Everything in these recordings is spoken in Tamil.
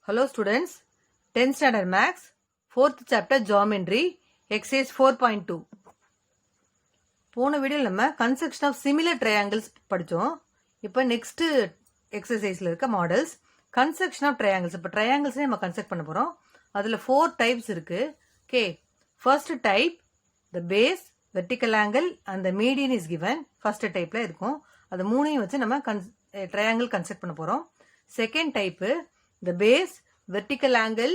Hello students, 10th standard maths, 4th chapter geometry, exercise 4.2. போன வீடியோல நம்ம construction of similar triangles படிச்சோம். இப்போ next exerciseல இருக்க models construction of triangles. இப்போ triangles நம்ம construct பண்ண போறோம். அதுல 4 types இருக்கு. Okay, first type, the base, vertical angle and the median is given. first typeல இருக்கும். அது மூணையும் வச்சு நம்ம triangle construct பண்ண போறோம். second type, the base, vertical angle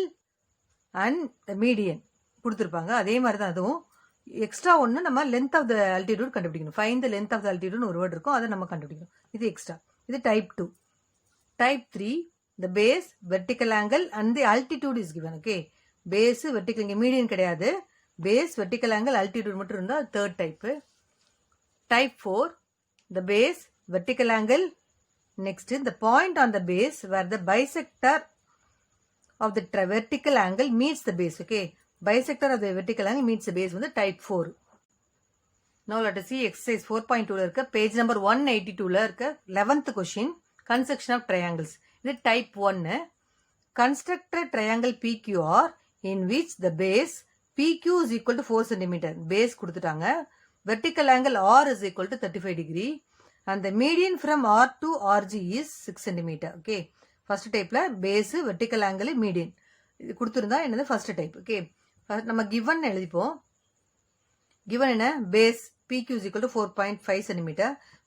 and the median கொடுத்திருப்பாங்க. அதே மாதிரி தான் அதுவும் எக்ஸ்ட்ரா ஒன்று நம்ம லென்த் ஆஃப் த அல்டிடியூட் கண்டுபிடிக்கணும். Find the length of the அல்டிடியூட்னு ஒரு வேர்ட் இருக்கும், அதை நம்ம கண்டுபிடிக்கணும். இது எக்ஸ்ட்ரா. இது type 2. Type 3, the base, vertical angle and the altitude is given. Okay, base vertical, இங்கே மீடியன் கிடையாது. பேஸ், வெர்டிக்கல் ஆங்கிள், அல்டிடியூட் மட்டும் இருந்தால் third type. Type 4, the base, vertical angle. Next, the point on the base where the bisector of the vertical angle meets the base. Okay, bisector of the vertical angle meets the base வந்து type 4. Now let us see exercise 4.2 இருக்க page number 182 இருக்க 11th question, construction of triangles. இது type 1. Construct a triangle PQR in which the base PQ is equal to 4 cm. base கொடுத்துட்டாங்க. vertical angle R is equal to 35 degree and the median from R to RG is 6 cm. Okay, first டைப்ல பேஸ், வெர்டிக்கல் ஆங்கிள், மீடியன் இது கொடுத்துருந்தா என்னது ஃபர்ஸ்ட் டைப். ஓகே, நம்ம கிவன் எழுதிப்போம். கிவன் என்ன? Base PQ is equal to 4.5 cm,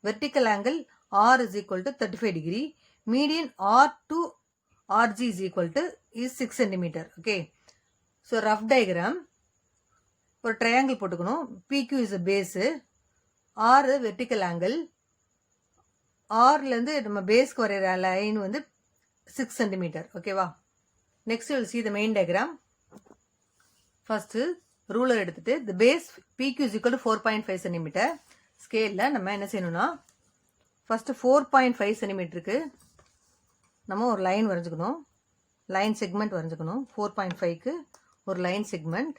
vertical angle R is equal to 35 degree, median R to RG is equal to is 6 cm. Okay, so rough diagram ஒரு ட்ரையாங்கிள் போட்டுக்கணும். PQ is a base, R vertical angle, ஆர்லேருந்து நம்ம பேஸ்க்கு வரைகிற லைன் வந்து 6 cm. ஓகேவா? Next will see the main diagram. First ruler எடுத்துட்டு the base PQ is equal to 4.5 cm. ஸ்கேலில் நம்ம என்ன செய்யணும்னா ஃபர்ஸ்ட் 4.5 cm நம்ம ஒரு லைன் வரைஞ்சுக்கணும். லைன் செக்மெண்ட் வரைஞ்சுக்கணும். 4.5க்கு ஒரு லைன் செக்மெண்ட்.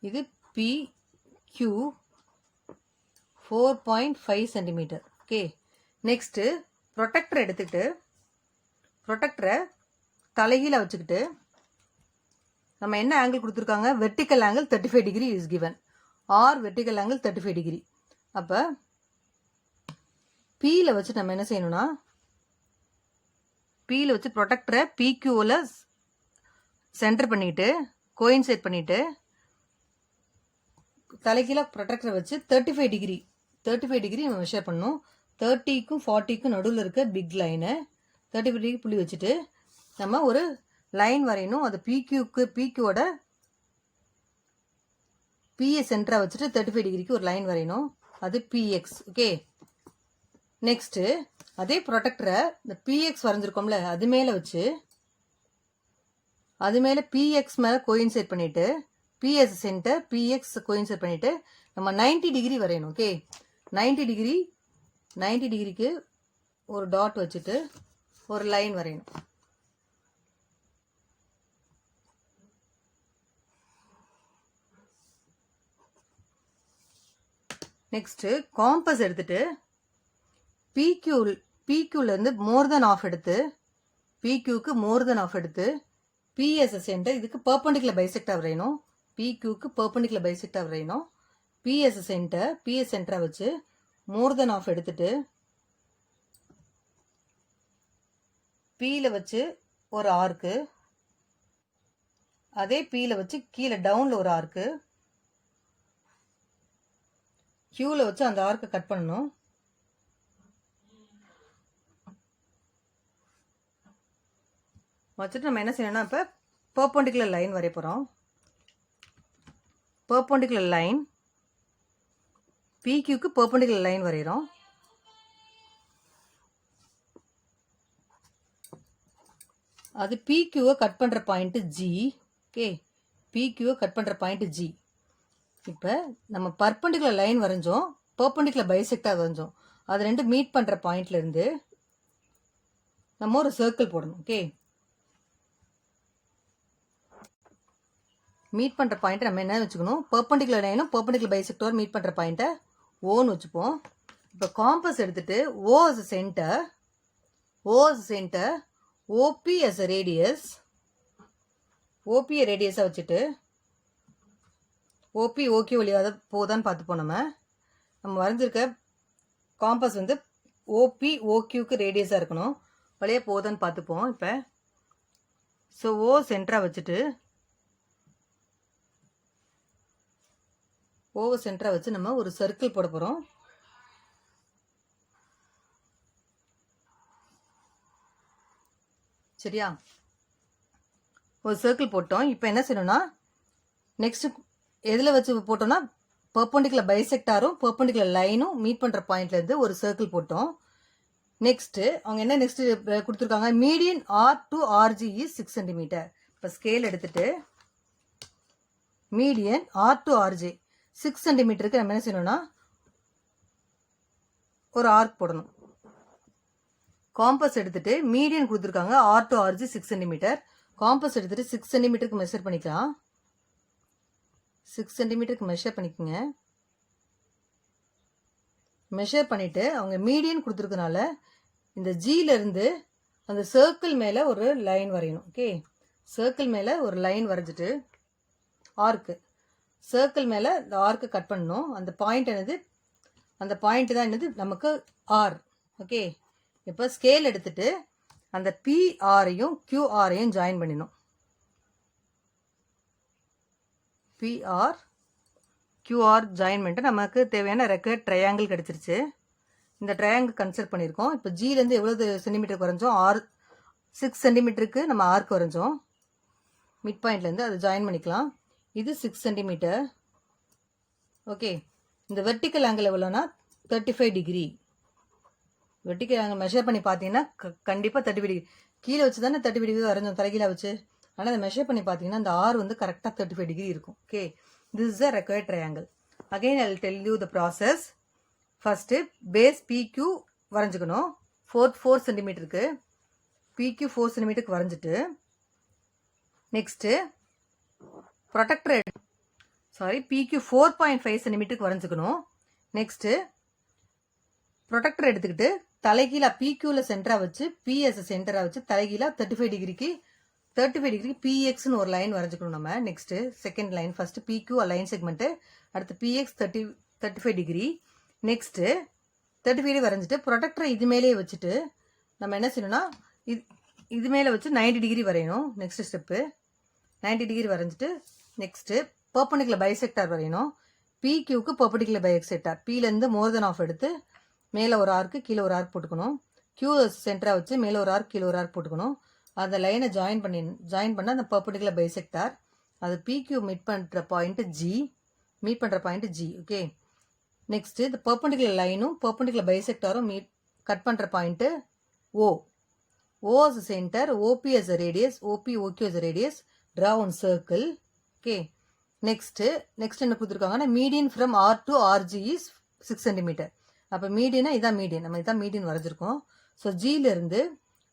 இது PQ 4.5 cm. Okay, next protractor எடுத்துக்கிட்டு ப்ரொடெக்டரை தலைகீழ வச்சுக்கிட்டு நம்ம என்ன ஆங்கிள் கொடுத்துருக்காங்க? Vertical angle 35 degree is given. R vertical angle 35 degree. அப்போ Pயில் வச்சு நம்ம என்ன செய்யணும்னா Pயில் வச்சு ப்ரொடெக்டரை PQவில் சென்டர் பண்ணிட்டு கோயின்சைட் பண்ணிட்டு தலைகீழ ப்ரொடெக்டரை வச்சு 35 டிகிரி நம்ம மெஷர் பண்ணணும். 30க்கும் 40க்கும் நடுவில் இருக்க பிக் லைனை 35 டிகிரி புள்ளி வச்சுட்டு நம்ம ஒரு லைன் வரையணும். அது PQவோட PA சென்டராக வச்சுட்டு 35 டிகிரிக்கு ஒரு லைன் வரையணும். அது PX. ஓகே, நெக்ஸ்ட்டு அதே ப்ரொடெக்டரை இந்த PX வரைஞ்சிருக்கோம்ல அது மேலே வச்சு அது மேலே PX மேலே கோயின்சைட் பண்ணிட்டு PS சென்டர் PX கோயின்சைட் பண்ணிட்டு நம்ம 90 டிகிரி வரையணும். ஓகே, 90 டிகிரிக்கு ஒரு டாட் வச்சுட்டு ஒரு லைன் வரையணும். நெக்ஸ்ட் காம்பஸ் எடுத்துட்டு PQலேருந்து மோர் தென் ஆஃப் எடுத்து PQக்கு மோர் தென் ஆஃப் எடுத்து PS சென்டர் இதுக்கு பர்பண்டிகுலர் பைசெக்டர் வரையணும். PQக்கு பர்பண்டிகுலர் பைசெக்டர் வரையணும். PS சென்டரை வச்சு மோர் தென் ஆஃப் எடுத்துட்டு Pயில் வச்சு ஒரு ஆர்க்கு, அதே Pயில் வச்சு கீழே டவுனில் ஒரு ஆர்க்கு, Qவில் வச்சு அந்த ஆர்க்கை கட் பண்ணணும். வச்சுட்டு நம்ம என்ன செய்யணும்னா இப்போ பர்பண்டிகுலர் லைன் வரைய போகிறோம். பர்பண்டிகுலர் லைன் PQக்கு பர்பண்டிகுலர் லைன் வரைகிறோம். அது PQவை கட் பண்ணுற பாயிண்ட் G. ஓகே, PQவை கட் பண்ணுற பாயிண்ட் G. இப்போ நம்ம பர்பண்டிகுலர் லைன் வரைஞ்சோம், பர்பண்டிகுலர் பைசெக்டர் வரைஞ்சோம். அது ரெண்டு மீட் பண்ணுற பாயிண்ட்லேருந்து நம்ம ஒரு சர்க்கிள் போடணும். ஓகே, மீட் பண்ணுற பாயிண்ட்டை நம்ம என்ன வச்சுக்கணும், பெர்பெண்டிகுலர் லைனும் பெர்பெண்டிகுலர் பைசெக்டர் மீட் பண்ணுற பாயிண்ட்டை ஓன்னு வச்சுப்போம். இப்போ காம்பஸ் எடுத்துட்டு O as a center, OP as a radius, OP ரேடியஸாக வச்சுட்டு OP OQ வழியாக போதான்னு பார்த்துப்போம். நம்ம வரைஞ்சிருக்க காம்பஸ் வந்து OP OQக்கு ரேடியஸாக இருக்கணும், வழியாக போதான்னு பார்த்துப்போம். இப்போ ஸோ O சென்டராக வச்சுட்டு ஓவை சென்டராக வச்சு நம்ம ஒரு சர்க்கிள் போட போகிறோம். சரியா, ஒரு சர்க்கிள் போட்டோம். இப்போ என்ன செய்யணும்னா நெக்ஸ்ட் எதில் வச்சு போட்டோம்னா பெர்பெண்டிகுலர் பைசெக்டாரும் பெர்பெண்டிகுலர் லைனும் மீட் பண்ணுற பாயிண்ட்லேருந்து ஒரு சர்க்கிள் போட்டோம். நெக்ஸ்ட்டு அவங்க என்ன நெக்ஸ்ட் கொடுத்துருக்காங்க, median R to RG is 6 cm. இப்போ ஸ்கேல் எடுத்துட்டு மீடியன் R to RG 6 சென்டிமீட்டருக்கு நம்ம என்ன செய்யணும்னா ஒரு ஆர்க் போடணும். காம்பஸ் எடுத்துட்டு மீடியன் கொடுத்துருக்காங்க R to RG 6 centimetre. Compass எடுத்துட்டு 6 சென்டிமீட்டருக்கு மெஷர் பண்ணிக்கலாம். 6 சென்டிமீட்டருக்கு மெஷர் பண்ணிக்கோங்க. மெஷர் பண்ணிட்டு அவங்க மீடியன் கொடுத்துருக்கனால இந்த ஜியிலேருந்து அந்த சர்க்கிள் மேலே ஒரு லைன் வரையணும். ஓகே, சர்க்கிள் மேலே ஒரு லைன் வரைஞ்சிட்டு ஆர்க்கு சர்க்கிள் மேலே இந்த ஆர்க்கு கட் பண்ணணும். அந்த பாயிண்ட் என்னது, அந்த பாயிண்ட் தான் என்னது நமக்கு ஆர். ஓகே, இப்போ ஸ்கேல் எடுத்துட்டு அந்த பிஆரையும் கியூஆரையும் ஜாயின் பண்ணிடணும். பிஆர் கியூஆர் ஜாயின் பண்ணிட்டு நமக்கு தேவையான ரெக்கர்ட் ட்ரையாங்கிள் கிடச்சிருச்சு. இந்த ட்ரையாங்கிள் கன்சிடர் பண்ணியிருக்கோம். இப்போ ஜிலேருந்து எவ்வளோ சென்டிமீட்டருக்கு வரைஞ்சோம், 6 சென்டிமீட்டருக்கு நம்ம ஆர்க் வரைஞ்சோம். மிட் பாயிண்ட்லேருந்து அதை ஜாயின் பண்ணிக்கலாம். இது 6 சென்டிமீட்டர். ஓகே, இந்த வெர்டிக்கல் ஆங்கிள் எவ்வளோனா 35 டிகிரி. வெர்டிக்கல் ஆங்கிள் மெஷர் பண்ணி பார்த்தீங்கன்னா கண்டிப்பாக 35 டிகிரி. கீழே வச்சு தானே 35 டிகிரி வரைஞ்சோம் தலைகீழ வச்சு. ஆனால் அதை மெஷர் பண்ணி பார்த்தீங்கன்னா அந்த ஆர் வந்து கரெக்டாக 35 டிகிரி இருக்கும். Okay, this is a required triangle. Again I will tell you the process. First base PQ வரைஞ்சிக்கணும். 4 சென்டிமீட்டருக்கு PQ 4 சென்டிமீட்டருக்கு வரைஞ்சிட்டு நெக்ஸ்ட்டு ப்ரொடக்டர் PQ 4.5 சென்டிமீட்டருக்கு வரைஞ்சிக்கணும். நெக்ஸ்ட்டு ப்ரொடக்டர் எடுத்துக்கிட்டு தலைகீழா PQவில் சென்டராக வச்சு PS சென்டராக வச்சு தலைகீழா 35 டிகிரிக்கு PXன்னு ஒரு லைன் வரைஞ்சிக்கணும் நம்ம. Next second line first PQ line segment, அடுத்து PX 35 டிகிரி. நெக்ஸ்ட்டு 35 டிகிரி வரைஞ்சிட்டு ப்ரொடக்டரை இது மேலேயே வச்சுட்டு நம்ம என்ன செய்யணும்னா இது மேலே வச்சு 90 டிகிரி வரையணும். நெக்ஸ்ட் ஸ்டெப்பு 90 டிகிரி வரைஞ்சிட்டு நெக்ஸ்ட்டு பெர்பெண்டிகுலர் பைசெக்டார் வரையணும். PQக்கு பெர்பெண்டிகுலர் பைசெக்டார் Pலேருந்து மோர் தென் ஆஃப் எடுத்து மேலே ஒரு ஆர்க்கு கீழே ஒரு ஆர்க் போட்டுக்கணும். Q சென்டராக வச்சு மேலே ஒரு ஆர்க் கீழே ஒரு ஆர்க் போட்டுக்கணும். அந்த லைனை ஜாயின் பண்ண அந்த பெர்பெண்டிகுலர் பைசெக்டார் அது PQ மீட் பண்ணுற பாயிண்ட் G. ஓகே, நெக்ஸ்ட்டு இந்த பெர்பெண்டிகுலர் லைனும் பெர்பெண்டிகுலர் பைசெக்டாரும் கட் பண்ணுற point O as a center, OP as a radius, OP OQ as a radius. Draw one circle. Okay, next என்ன கொடுத்துருக்காங்கன்னா median from R to RG is 6 centimetre. அப்போ மீடியனா இதான் மீடியன், நம்ம இதான் மீடியன் வரைஞ்சிருக்கோம். ஸோ ஜியிலேருந்து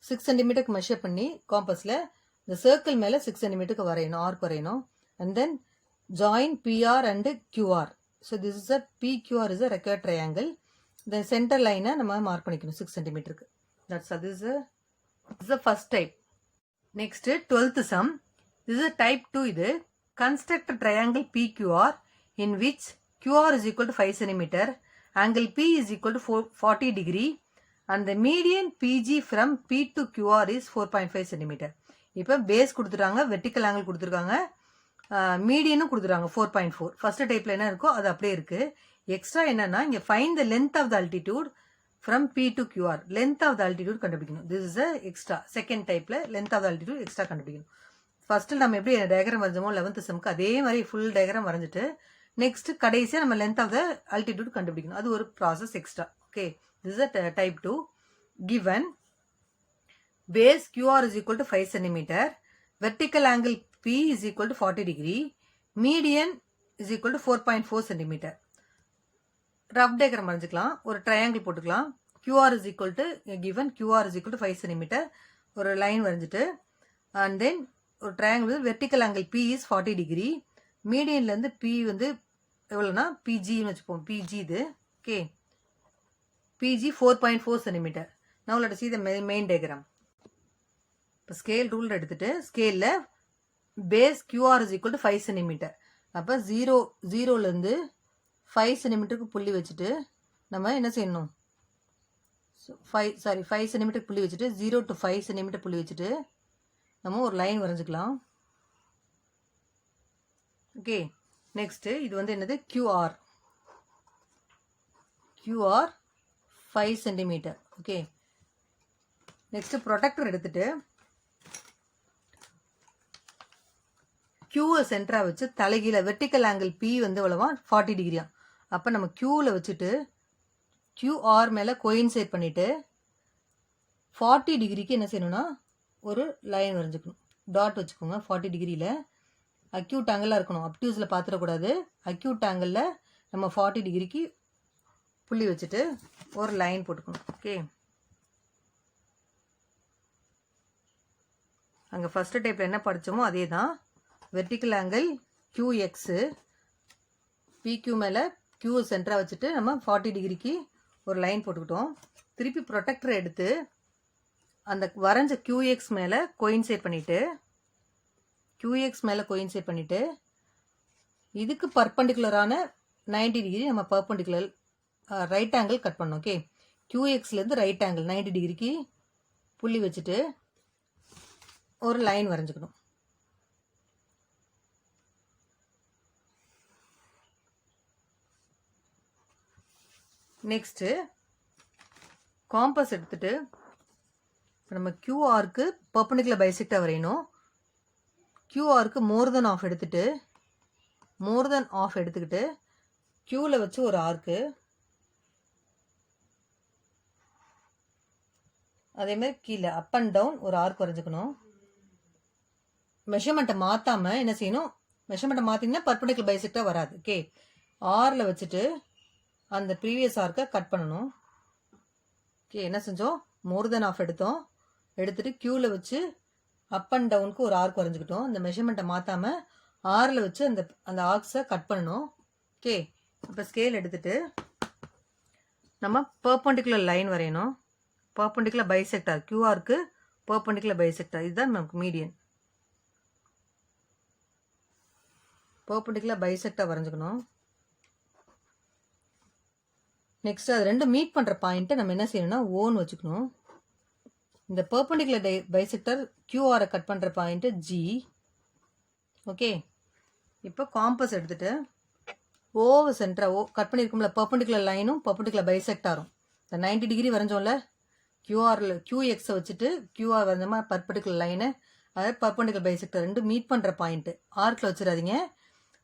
6 சென்டிமீட்டருக்கு மெஷர் பண்ணி காம்பஸில் இந்த சர்க்கிள் மேலே 6 சென்டிமீட்டருக்கு வரையணும், ஆர்க் வரையணும். And then join PR and QR. So this is a PQR is a required triangle. இந்த சென்டர் லைனை நம்ம மார்க் பண்ணிக்கணும் 6 சென்டிமீட்டருக்கு. That's this is a first type. Next 12th sum. This is a type 2 இது. Construct a triangle PQR in which QR is equal to 5 cm, angle P is equal to 40 degree and the median PG from P to QR is 4.5 cm. இப்போ பேஸ் கொடுத்துட்டாங்க, வெர்டிக்கல் ஆங்கிள் கொடுத்துருக்காங்க, மீடியனும் கொடுத்துருக்காங்க 4.4. ஃபர்ஸ்ட் டைப்பில் என்ன இருக்கோ அது அப்படியே இருக்குது. எக்ஸ்ட்ரா என்னன்னா இங்கே find the length of the altitude from P to QR. Length of the altitude கண்டுபிடிக்கணும். This is a extra. Second டைப்பில் length of the altitude extra கண்டுபிடிக்கணும். ஃபர்ஸ்ட்டில் நம்ம எப்படி டயக்ராம் வரைஞ்சோமோ 11th செம்க்கு அதே மாதிரி ஃபுல் டயக்ராம் வரைஞ்சிட்டு நெக்ஸ்ட் கடைசியாக நம்ம லென்த் ஆஃப் த அல்டிடியூட் கண்டுபிடிக்கணும். அது ஒரு process extra. Okay, this is a type 2. Given base QR is equal to 5 cm, vertical angle P is equal to 40 degree, median is equal to 4.4 cm. Rough diagram வரைஞ்சிக்கலாம், ஒரு ட்ரையாங்கிள் போட்டுக்கலாம். QR is equal to given QR is equal to 5 cm, ஒரு லைன் வரைஞ்சிட்டு அண்ட் தென் ஒரு triangle vertical angle P is 40 degree மீடியன்லேருந்து பி வந்து எவ்வளோனா பிஜின்னு வச்சுப்போம். பிஜி இது. ஓகே, PG 4.4 centimetre. Now let us see the main diagram. இப்போ ஸ்கேல் ரூல் எடுத்துட்டு ஸ்கேலில் base QR is equal to 5 centimetre. அப்போ ஜீரோலேருந்து 5 சென்டிமீட்டருக்கு புள்ளி வச்சுட்டு நம்ம என்ன செய்யணும், 5 சென்டிமீட்டர் புள்ளி வச்சுட்டு 0 to 5 சென்டிமீட்டர் புள்ளி வச்சுட்டு நம்ம ஒரு லைன் வரைஞ்சிக்கலாம். ஓகே, நெக்ஸ்ட்டு இது வந்து என்னது, QR 5 centimetre. Okay, next protector எடுத்துட்டு Qவை சென்டராக வச்சு தலைகீழ வெர்டிக்கல் ஆங்கிள் P வந்து எவ்வளவா 40 டிகிரியா. அப்போ நம்ம Qவில் வச்சுட்டு QR மேலே கோயின்சைட் பண்ணிவிட்டு 40 டிகிரிக்கு என்ன செய்யணும்னா ஒரு லைன் வரைஞ்சிக்கணும். டாட் வச்சுக்கோங்க. 40 டிகிரியில் அக்யூட் ஆங்கிளாக இருக்கணும். அப்டியூஸில் பார்த்துடக்கூடாது. அக்யூட் ஆங்கிளில் நம்ம 40 டிகிரிக்கு புள்ளி வச்சுட்டு ஒரு லைன் போட்டுக்கணும். ஓகே, அங்கே ஃபஸ்ட்டு டைப்பில் என்ன படித்தோமோ அதே தான். வெர்டிக்கல் ஆங்கிள் QX, PQ மேலே Q சென்டராக வச்சுட்டு நம்ம 40 டிகிரிக்கு ஒரு லைன் போட்டுக்கிட்டோம். திருப்பி ப்ரொடெக்டரை எடுத்து அந்த வரைஞ்ச QX மேலே கோயின்சைட் பண்ணிவிட்டு இதுக்கு பர்பண்டிகுலரான 90 டிகிரி நம்ம பர்பண்டிகுலர் ரைட் ஆங்கிள் கட் பண்ணோம். ஓகே, QXலேருந்து ரைட் ஆங்கிள் 90 டிகிரிக்கு புள்ளி வச்சுட்டு ஒரு லைன் வரைஞ்சிக்கணும். நெக்ஸ்ட்டு காம்பஸ் எடுத்துட்டு நம்ம QRக்கு பர்பண்டிகுலர் பைசெக்டாக வரையணும். QRக்கு மோர் தென் ஆஃப் எடுத்துக்கிட்டு Qவில் வச்சு ஒரு ஆர்க்கு, அதேமாதிரி கீழே அப் அண்ட் டவுன் ஒரு ஆர்க் வரைஞ்சிக்கணும். மெஷர்மெண்ட்டை மாற்றாமல் என்ன செய்யணும், மெஷர்மெண்ட்டை மாற்றிங்கன்னா பர்பண்டிகுலர் பைசெக்டாக வராது. ஓகே, ஆரில் வச்சுட்டு அந்த ப்ரீவியஸ் ஆர்க்கை கட் பண்ணணும். ஓகே, என்ன செஞ்சோம், மோர் தென் ஆஃப் எடுத்துட்டு Qவில் வச்சு அப் அண்ட் டவுனுக்கு ஒரு ஆர்க் வரைஞ்சிக்கிட்டோம். அந்த மெஷர்மெண்ட்டை மாற்றாமல் ஆரில் வச்சு அந்த ஆர்க்ஸை கட் பண்ணணும். ஓகே, இப்போ ஸ்கேல் எடுத்துட்டு நம்ம பர்பண்டிகுலர் லைன் வரையணும். பர்பண்டிகுலர் பைசெக்டார், QRக்கு பர்பண்டிகுலர் பைசெக்டார், இதுதான் நமக்கு மீடியன். பர்பண்டிகுலர் பைசெக்டார் வரைஞ்சிக்கணும். நெக்ஸ்ட் அது ரெண்டு மீட் பண்ணுற பாயிண்ட்டை நம்ம என்ன செய்யணும்னா ஓன்னு வச்சுக்கணும். இந்த பர்பண்டிகுலர் பைசெக்டர் QRஐ கட் பண்ணுற பாயிண்ட்டு G. ஓகே, இப்போ காம்பஸ் எடுத்துட்டு ஓவை சென்டராக கட் பண்ணியிருக்கோம்ல, பர்பண்டிகுலர் லைனும் பர்பண்டிகுலர் பைசெக்டாரும் இந்த 90 டிகிரி வரைஞ்சோம்ல, QXை வச்சுட்டு QR வரைஞ்சோமா பர்பண்டிகுலர் லைனு, அதாவது பர்பண்டிகுலர் பைசெக்டர் ரெண்டும் மீட் பண்ணுற பாயிண்ட்டு ஆர்க்கில் வச்சிடாதீங்க.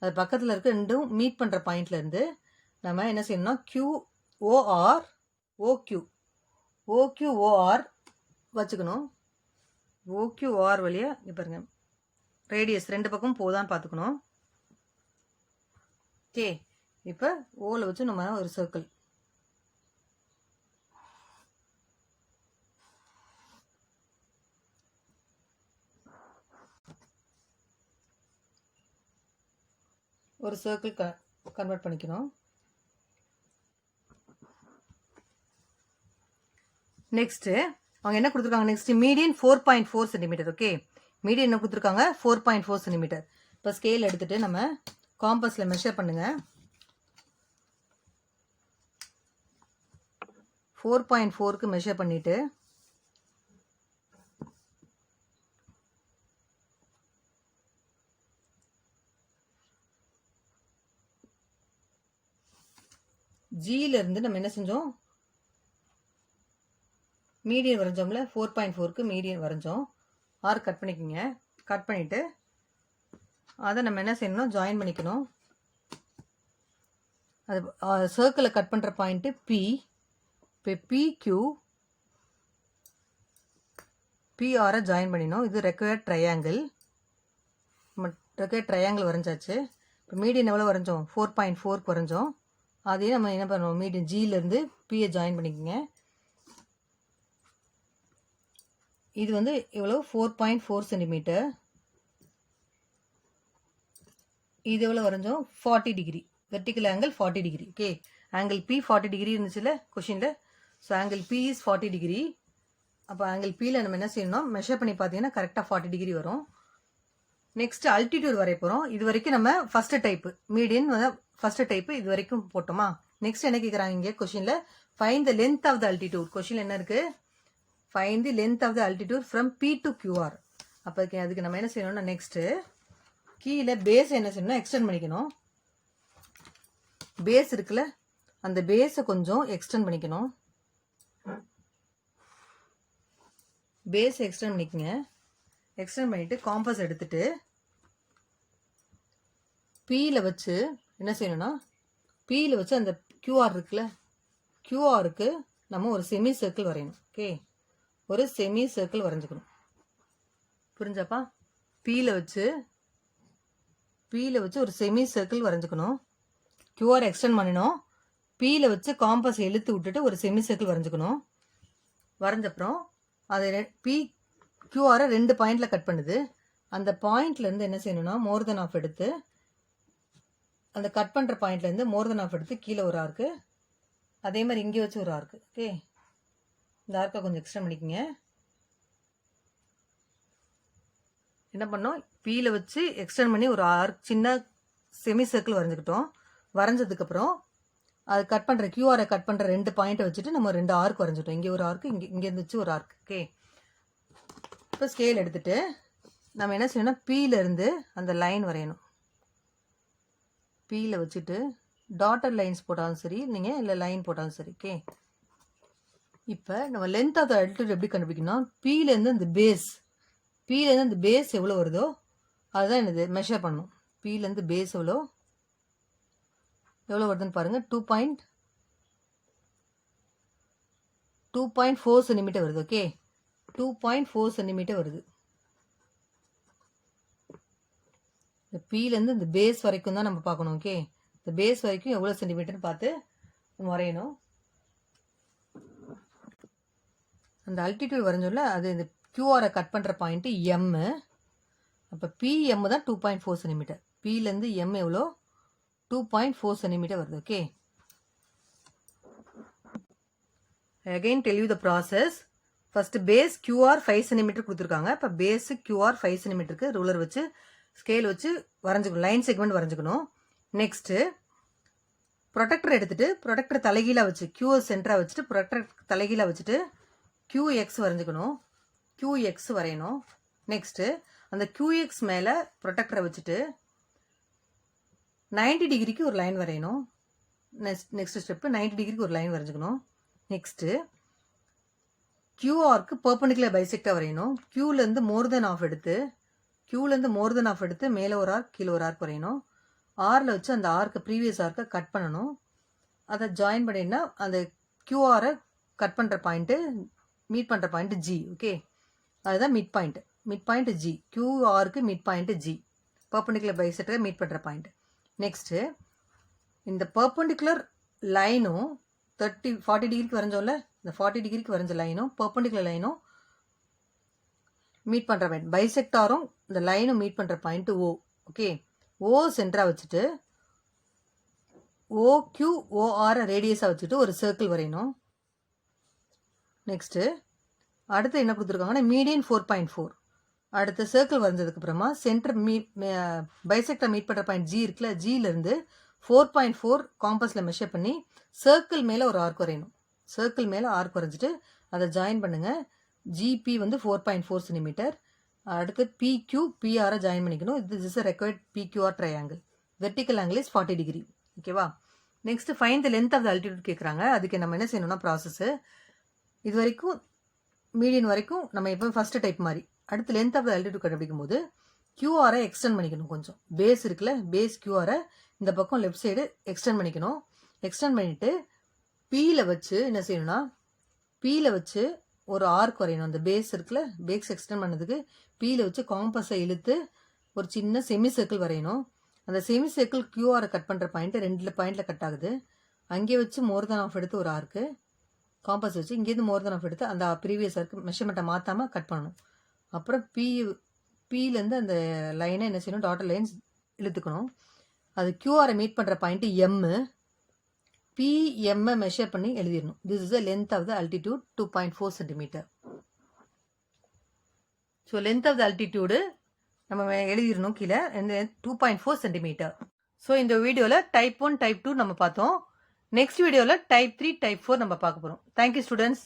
அது பக்கத்தில் இருக்க ரெண்டும் மீட் பண்ணுற பாயிண்ட்லேருந்து நம்ம என்ன செய்யணும்னா OQOR வச்சுக்கணும். OQR வழியாக இங்கே பாருங்க ரேடியஸ் ரெண்டு பக்கம் போதான்னு பார்த்துக்கணும். ஓகே, இப்போ ஓவில் வச்சு நம்ம ஒரு சர்க்கிள், கன்வெர்ட் பண்ணிக்கணும். நெக்ஸ்ட்டு அவங்க என்ன கொடுத்துருக்காங்க, next median 4.4 centimetre. Okay, median என்ன கொடுத்துருக்காங்க 4.4 சென்டிமீட்டர். இப்போ ஸ்கேல் எடுத்துட்டு நம்ம காம்பஸில் மெஷர் பண்ணுங்க. 4.4க்கு மெஷர் பண்ணிட்டு ஜியிலிருந்து நம்ம என்ன செஞ்சோம், மீடியன் வரைஞ்சோம்ல, 4.4க்கு மீடியன் வரைஞ்சோம். ஆர் கட் பண்ணிக்கோங்க. கட் பண்ணிவிட்டு அதை நம்ம என்ன செய்யணும்னா ஜாயின் பண்ணிக்கணும். அது சர்க்கிளை கட் பண்ணுற பாயிண்ட்டு P. இப்போ PQ PR ஜாயின் பண்ணினோம். இது ரெக்வயர்ட் ட்ரையாங்கிள். நம்ம ரெக்வயர்ட் ட்ரையாங்கிள் வரைஞ்சாச்சு. இப்போ மீடியன் எவ்வளோ வரைஞ்சோம், 4.4க்கு வரைஞ்சோம். அதையே நம்ம என்ன பண்ணுவோம், மீடியன் ஜியிலேருந்து Pயை ஜாயின் பண்ணிக்கோங்க. இது வந்து எவ்வளோ 4.4 சென்டிமீட்டர். இது எவ்வளோ வரைஞ்சோம் 40 degree, vertical angle 40 degree. Okay, angle B 40 degree இருந்துச்சுல கொஷினில். So angle B is 40 degree. அப்போ ஆங்கிள் பியில் நம்ம என்ன செய்யணும், மெஷர் பண்ணி பார்த்தீங்கன்னா கரெக்டாக 40 டிகிரி வரும். நெக்ஸ்ட் அல்டிடியூட் வரைய போகிறோம். இது வரைக்கும் நம்ம first type median first type இது வரைக்கும் போட்டோமா. நெக்ஸ்ட் என்ன கேட்குறாங்க இங்கே கொஷினில், find the length of the altitude. Question என்ன இருக்கு, find the length of the altitude from B to QR. அப்போ அதுக்கு நம்ம என்ன செய்யணும்னா நெக்ஸ்ட் கீழே பேஸ் என்ன செய்யணும், எக்ஸ்டெண்ட் பண்ணிக்கணும். பேஸ் இருக்குல்ல, அந்த பேஸை கொஞ்சம் எக்ஸ்டெண்ட் பண்ணிக்கணும். பேஸ் எக்ஸ்டெண்ட் பண்ணிக்கங்க. எக்ஸ்டெண்ட் பண்ணிட்டு காம்பஸ் எடுத்துட்டு பீல வச்சு என்ன செய்யணும்னா, பீல வச்சு அந்த கியூஆர் இருக்குல்ல, கியூஆருக்கு நம்ம ஒரு செமி சர்க்கிள் வரையணும். ஓகே, ஒரு செமி சர்க்கிள் வரைஞ்சுக்கணும். புரிஞ்சாப்பா? பீல வச்சு ஒரு செமி சர்க்கிள் வரைஞ்சுக்கணும். கியூஆர் எக்ஸ்டெண்ட் பண்ணணும். பீல வச்சு காம்பஸ் இழுத்து விட்டுட்டு ஒரு செமி சர்க்கிள் வரைஞ்சுக்கணும். வரைஞ்சப்புறம் அதை பி கியூஆரை 2 பாயிண்ட்ல கட் பண்ணுது. அந்த பாயிண்ட்ல இருந்து என்ன செய்யணும்னா மோர் தென் ஆஃப் எடுத்து, அந்த கட் பண்ற பாயிண்ட்ல இருந்து மோர் தென் ஆஃப் எடுத்து கீழே ஒரு ஆர்க்கு, அதே மாதிரி இங்கே வச்சு ஒரு ஆர்க்கு. ஓகே, இந்த ஆர்க்கை கொஞ்சம் எக்ஸ்டெண்ட் பண்ணிக்கங்க. என்ன பண்ணோம், பீல வச்சு எக்ஸ்டெண்ட் பண்ணி ஒரு ஆர்க் சின்ன செமி சர்க்கிள் வரைஞ்சுக்கிட்டோம். வரைஞ்சதுக்கப்புறம் அது கட் பண்ணுற கியூஆரை கட் பண்ணுற 2 பாயிண்ட்டை வச்சுட்டு நம்ம 2 ஆர்க் வரைஞ்சிட்டோம். இங்கே ஒரு ஆர்க்கு, இங்கே இருந்துச்சு ஒரு ஆர்க். ஓகே, இப்போ ஸ்கேல் எடுத்துட்டு நம்ம என்ன செய்யணும்னா பீல இருந்து அந்த லைன் வரையணும். பீல வச்சுட்டு டாட்டர் லைன்ஸ் போட்டாலும் சரி, நீங்கள் இல்லை லைன் போட்டாலும் சரி. ஓகே, இப்போ நம்ம லென்த் ஆஃப் த அல்டிடியூட் எப்படி கண்டுபிடிக்கணும், பீலேருந்து அந்த பேஸ், பீலேருந்து அந்த பேஸ் எவ்வளோ வருதோ அதுதான் என்னது மெஷர் பண்ணணும். பீலேருந்து பேஸ் எவ்வளோ வருதுன்னு பாருங்க. 2.4 சென்டிமீட்டர் வருது. ஓகே, 2.4 சென்டிமீட்டர் வருது. இந்த பீலேருந்து இந்த பேஸ் வரைக்கும் தான் நம்ம பார்க்கணும். ஓகே, இந்த பேஸ் வரைக்கும் எவ்வளோ சென்டிமீட்டர்னு பார்த்து வரையணும். அந்த அல்டிடியூட் வரைஞ்சோம்ல, அது இந்த கியூஆரை கட் பண்ணுற பாயிண்ட் எம். அப்போ பிஎம் தான் 2.4 சென்டிமீட்டர். பிலேருந்து எம் எவ்வளோ, 2.4 சென்டிமீட்டர் வருது. Okay, again tell you the process. First base QR 5 centimetre கொடுத்துருக்காங்க. இப்போ பேஸு கியூஆர் 5 சென்டிமீட்டருக்கு ரூலர் வச்சு ஸ்கேல் வச்சு வரைஞ்சிக்கணும், லைன் செக்மெண்ட் வரைஞ்சிக்கணும். நெக்ஸ்ட்டு ப்ரொடெக்டர் எடுத்துட்டு ப்ரொடெக்டர் தலைகீழாக வச்சு கியூஎஸ் சென்டராக வச்சுட்டு ப்ரொடெக்டர் தலைகீழாக வச்சுட்டு கியூஎக்ஸ் வரைஞ்சிக்கணும். கியூஎக்ஸ் வரையணும். நெக்ஸ்ட்டு அந்த கியூஎக்ஸ் மேலே ப்ரொடெக்டரை வச்சுட்டு 90 டிகிரிக்கு ஒரு லைன் வரையணும். நெக்ஸ்ட் ஸ்டெப்பு 90 டிகிரிக்கு ஒரு லைன் வரைஞ்சிக்கணும். நெக்ஸ்ட்டு கியூஆருக்கு பெர்பெண்டிகுலர் பைசெக்டாக வரையணும். கியூலேருந்து மோர் தென் ஆஃப் எடுத்து மேலே ஒரு ஆர்க் கீழே ஒரு ஆர்க் வரையணும். ஆரில் வச்சு அந்த ஆர்க்கை ப்ரீவியஸ் ஆர்க்கை கட் பண்ணணும். அதை ஜாயின் பண்ணினா அந்த கியூஆரை கட் பண்ணுற பாயிண்ட்டு மீட் பண்ணுற பாயிண்ட் ஜி. ஓகே, அதுதான் மிட் பாயிண்ட் ஜி. கியூஆருக்கு மிட் பாயிண்ட் ஜி, பெர்பெண்டிகுலர் பைசெக்டரை மீட் பண்ணுற பாயிண்ட். நெக்ஸ்ட்டு இந்த பெர்பெண்டிகுலர் லைனும் 40 டிகிரிக்கு வரைஞ்சோம்ல, இந்த 40 டிகிரிக்கு வரைஞ்ச லைனும் பெர்பெண்டிகுலர் லைனும் மீட் பண்ணுற பாயிண்ட், பைசெக்டாரும் இந்த லைனும் மீட் பண்ணுற பாயிண்ட் ஓ. ஓகே, ஓ சென்டராக வச்சுட்டு OQOR ரேடியஸாக வச்சுட்டு ஒரு சர்க்கிள் வரையணும். நெக்ஸ்ட்டு அடுத்து என்ன கொடுத்துருக்காங்கன்னா மீடியன் 4.4. அடுத்த சர்க்கிள் வரைஞ்சதுக்கு அப்புறமா சென்டர் பைசெக்டர் மீட் பண்ணுற பாயிண்ட் ஜி இருக்குல்ல, ஜியிலேருந்து 4.4 காம்பஸில் மெஷர் பண்ணி சர்க்கிள் மேலே ஒரு ஆர்க் வரையணும். சர்க்கிள் மேலே ஆர்க் வரைஞ்சிட்டு அதை ஜாயின் பண்ணுங்கள். ஜிபி வந்து 4.4 சென்டிமீட்டர். அடுத்து பிக்யூ பிஆரை ஜாயின் பண்ணிக்கணும். This is a required PQR triangle. Vertical angle is 40 degree. ஓகேவா? Next find the length of the altitude கேட்குறாங்க. அதுக்கு நம்ம என்ன செய்யணும்னா ப்ராசஸ் இது வரைக்கும் மீடியன் வரைக்கும் நம்ம எப்போ ஃபர்ஸ்ட் டைப் மாதிரி. அடுத்து லென்த் ஆஃப் த அல்டிடியூட் கண்டுபிடிக்கும் போது கியூஆரை எக்ஸ்டெண்ட் பண்ணிக்கணும். கொஞ்சம் பேஸ் இருக்குல்ல, பேஸ் கியூஆரை இந்த பக்கம் லெஃப்ட் சைடு எக்ஸ்டெண்ட் பண்ணிக்கணும். எக்ஸ்டெண்ட் பண்ணிட்டு பீல வச்சு என்ன செய்யணும்னா பீல வச்சு ஒரு ஆர்க் வரையணும். அந்த பேஸ் இருக்குல்ல, பேஸ் எக்ஸ்டெண்ட் பண்ணதுக்கு பீல வச்சு காம்பஸை இழுத்து ஒரு சின்ன செமி சர்க்கிள் வரையணும். அந்த செமி சர்க்கிள் கியூஆரை கட் பண்ணுற பாயிண்ட் 2 பாயிண்ட்ல கட் ஆகுது. அங்கே வச்சு மோர் தென் ஆஃப் எடுத்து ஒரு ஆர்க்கு காம்பஸ் வச்சு இங்கேருந்து மோர் தென் ஆஃப் எடுத்து அந்த ப்ரீவியஸ் ஆர்க்கு மெஷர்மெண்ட்டை மாற்றாமல் கட் பண்ணணும். அப்புறம் பீலேருந்து அந்த லைனை என்ன செய்யணும், டாட்டர் லைன்ஸ் இழுத்துக்கணும். அது கியூஆரை மீட் பண்ணுற பாயிண்ட் எம்மு. பிஎம்மை மெஷர் பண்ணி எழுதிடணும். This is the length of the altitude 2.4 centimetre. So length of the altitude நம்ம எழுதிடணும் கீழே 2.4 சென்டிமீட்டர். ஸோ இந்த வீடியோவில் டைப் 1 டைப் 2 நம்ம பார்த்தோம். நெக்ஸ்ட் வீடியோவில் டைப் 3 டைப் 4 நம்ம பார்க்க போகிறோம். Thank you students.